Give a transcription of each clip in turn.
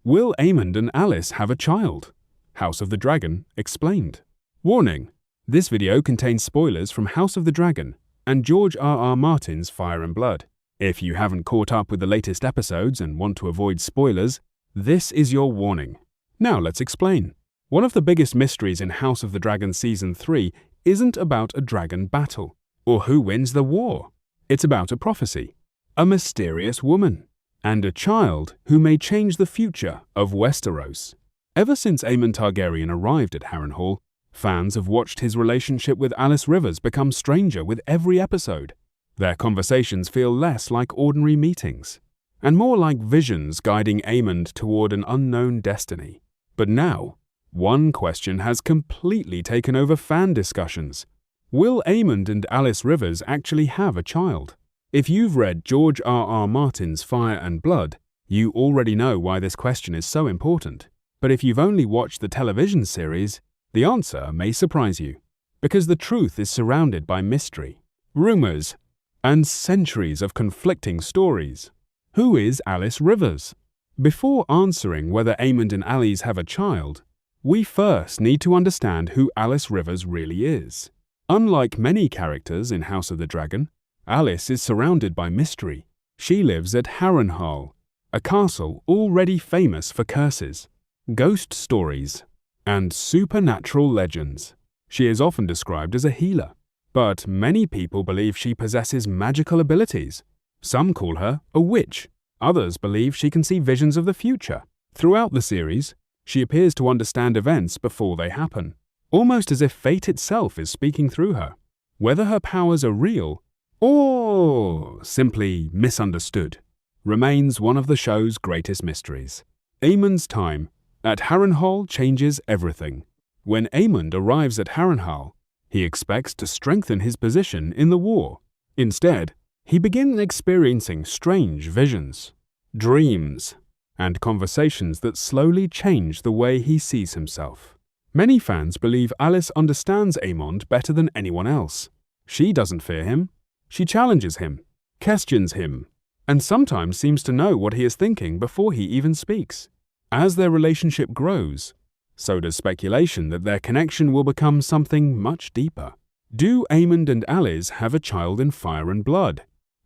Will Aemond and Alys have a child? House of the Dragon explained. Warning: this video contains spoilers from House of the Dragon and George R.R. Martin's Fire and Blood. If you haven't caught up with the latest episodes and want to avoid spoilers, this is your warning. Now let's explain. One of the biggest mysteries in House of the Dragon Season 3 isn't about a dragon battle, or who wins the war. It's about a prophecy, a mysterious woman, and a child who may change the future of Westeros. Ever since Aemond Targaryen arrived at Harrenhal, fans have watched his relationship with Alys Rivers become stranger with every episode. Their conversations feel less like ordinary meetings, and more like visions guiding Aemond toward an unknown destiny. But now, one question has completely taken over fan discussions. Will Aemond and Alys Rivers actually have a child? If you've read George R.R. Martin's Fire and Blood, you already know why this question is so important. But if you've only watched the television series, the answer may surprise you, because the truth is surrounded by mystery, rumors, and centuries of conflicting stories. Who is Alys Rivers? Before answering whether Aemond and Alys have a child, we first need to understand who Alys Rivers really is. Unlike many characters in House of the Dragon, Alys is surrounded by mystery. She lives at Harrenhal, a castle already famous for curses, ghost stories, and supernatural legends. She is often described as a healer, but many people believe she possesses magical abilities. Some call her a witch. Others believe she can see visions of the future. Throughout the series, she appears to understand events before they happen, almost as if fate itself is speaking through her. Whether her powers are real or simply misunderstood remains one of the show's greatest mysteries. Aemond's time at Harrenhal changes everything. When Aemond arrives at Harrenhal, he expects to strengthen his position in the war. Instead, he begins experiencing strange visions, dreams, and conversations that slowly change the way he sees himself. Many fans believe Alys understands Aemond better than anyone else. She doesn't fear him. She challenges him, questions him, and sometimes seems to know what he is thinking before he even speaks. As their relationship grows, so does speculation that their connection will become something much deeper. Do Aemond and Alys have a child in Fire and Blood?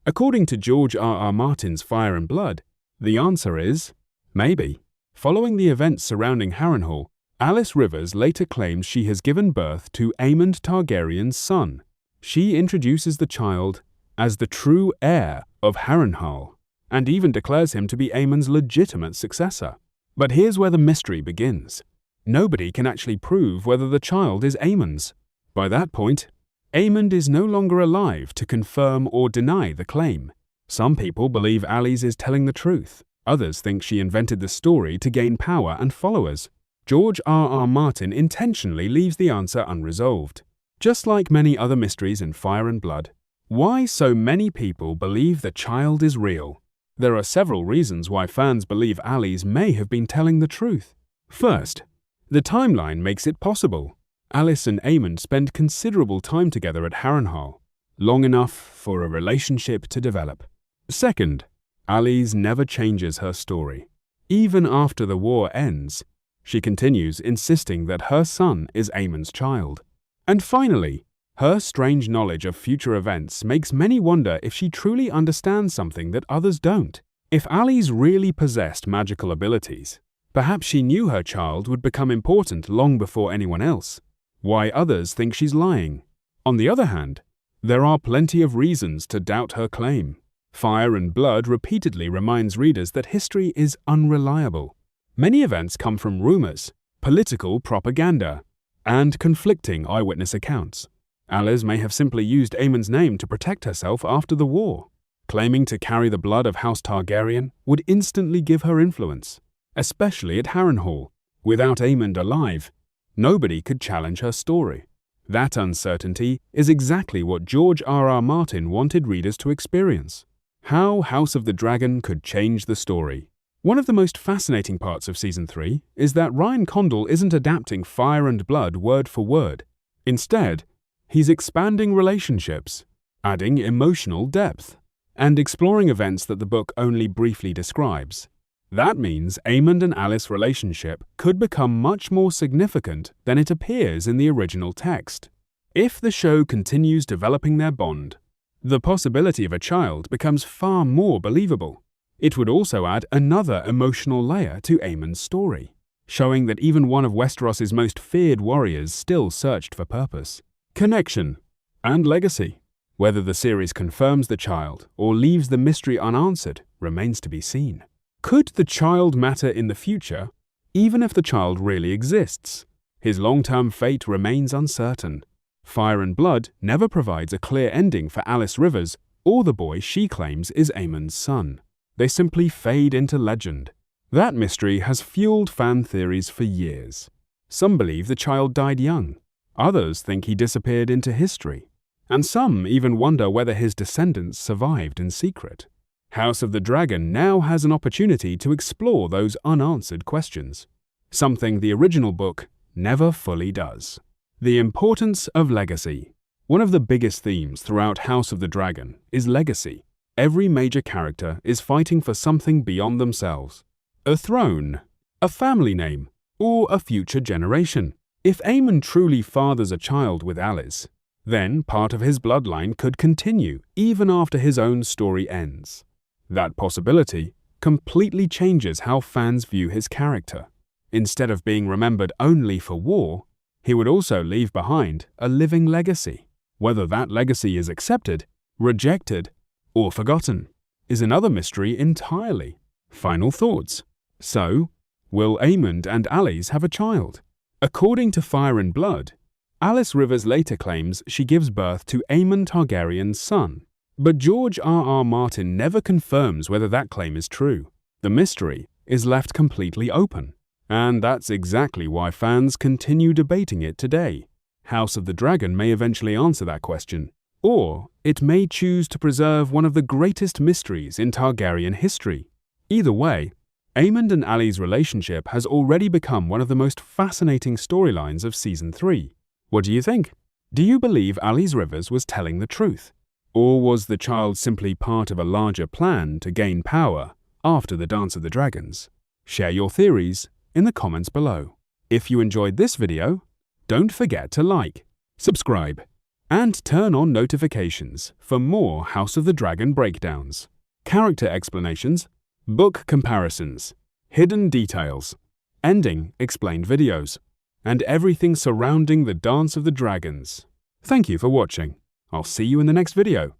According to George R.R. Martin's Fire and Blood, the answer is maybe. Following the events surrounding Harrenhal, Alys Rivers later claims she has given birth to Aemond Targaryen's son. She introduces the child as the true heir of Harrenhal, and even declares him to be Aemond's legitimate successor. But here's where the mystery begins. Nobody can actually prove whether the child is Aemond's. By that point, Aemond is no longer alive to confirm or deny the claim. Some people believe Alys is telling the truth. Others think she invented the story to gain power and followers. George R.R. Martin intentionally leaves the answer unresolved. Just like many other mysteries in Fire and Blood, why so many people believe the child is real? There are several reasons why fans believe Alys may have been telling the truth. First, the timeline makes it possible. Alys and Aemond spend considerable time together at Harrenhal, long enough for a relationship to develop. Second, Alys never changes her story. Even after the war ends, she continues insisting that her son is Aemond's child. And finally, her strange knowledge of future events makes many wonder if she truly understands something that others don't. If Alys really possessed magical abilities, perhaps she knew her child would become important long before anyone else. Why others think she's lying? On the other hand, there are plenty of reasons to doubt her claim. Fire and Blood repeatedly reminds readers that history is unreliable. Many events come from rumors, political propaganda, and conflicting eyewitness accounts. Alys may have simply used Aemond's name to protect herself after the war. Claiming to carry the blood of House Targaryen would instantly give her influence, especially at Harrenhal. Without Aemond alive, nobody could challenge her story. That uncertainty is exactly what George R.R. Martin wanted readers to experience. How House of the Dragon could change the story. One of the most fascinating parts of Season 3 is that Ryan Condal isn't adapting Fire and Blood word for word. Instead, he's expanding relationships, adding emotional depth, and exploring events that the book only briefly describes. That means Aemond and Alys' relationship could become much more significant than it appears in the original text. If the show continues developing their bond, the possibility of a child becomes far more believable. It would also add another emotional layer to Aemond's story, showing that even one of Westeros' most feared warriors still searched for purpose, connection, and legacy. Whether the series confirms the child or leaves the mystery unanswered remains to be seen. Could the child matter in the future, even if the child really exists? His long-term fate remains uncertain. Fire and Blood never provides a clear ending for Alys Rivers or the boy she claims is Aemond's son. They simply fade into legend. That mystery has fueled fan theories for years. Some believe the child died young. Others think he disappeared into history. And some even wonder whether his descendants survived in secret. House of the Dragon now has an opportunity to explore those unanswered questions, something the original book never fully does. The importance of legacy. One of the biggest themes throughout House of the Dragon is legacy. Every major character is fighting for something beyond themselves. A throne, a family name, or a future generation. If Aemond truly fathers a child with Alys, then part of his bloodline could continue even after his own story ends. That possibility completely changes how fans view his character. Instead of being remembered only for war, he would also leave behind a living legacy. Whether that legacy is accepted, rejected, or forgotten is another mystery entirely. Final thoughts. So, will Aemond and Alys have a child? According to Fire and Blood, Alys Rivers later claims she gives birth to Aemond Targaryen's son. But George R.R. Martin never confirms whether that claim is true. The mystery is left completely open. And that's exactly why fans continue debating it today. House of the Dragon may eventually answer that question, or it may choose to preserve one of the greatest mysteries in Targaryen history. Either way, Aemond and Alys' relationship has already become one of the most fascinating storylines of Season 3. What do you think? Do you believe Alys Rivers was telling the truth? Or was the child simply part of a larger plan to gain power after the Dance of the Dragons? Share your theories in the comments below. If you enjoyed this video, don't forget to like, subscribe, and turn on notifications for more House of the Dragon breakdowns, character explanations, book comparisons, hidden details, ending explained videos, and everything surrounding the Dance of the Dragons. Thank you for watching. I'll see you in the next video.